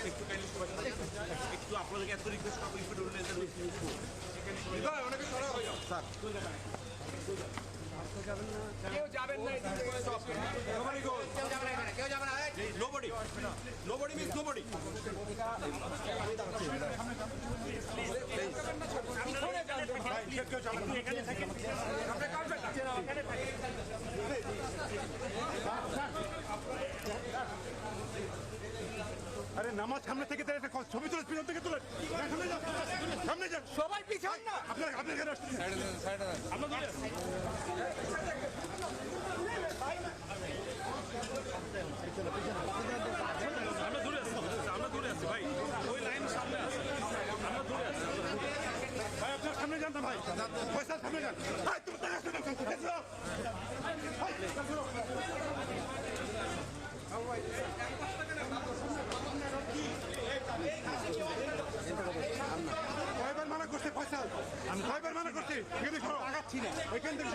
একটু কাইন্ডলি সবাই একটু আপনাদেরকে এত রিকোয়েস্ট করবো একটু অনেকে সরা হয়ে যাও স্যার কেউ যাবেন না কেউ যাবে না নোবডি নোবডি মিন্স নোবডি আরে নামাজ সামনে থেকে ছবি তুলে পিছন থেকে তুলে সামনে যান সবাই পিছন না আপনার এখানে আমরা দূরে আছি ভাই ওই লাইন সামনে আছে আমরা দূরে আছি ভাই আপনার সামনে যান না ভাই পয়সা সামনে যান ভাই তুমি কয়বার মানা করছে পয়সা আমি কয়বার মানা করছি এখানে আগাচ্ছি না ওইখান থেকে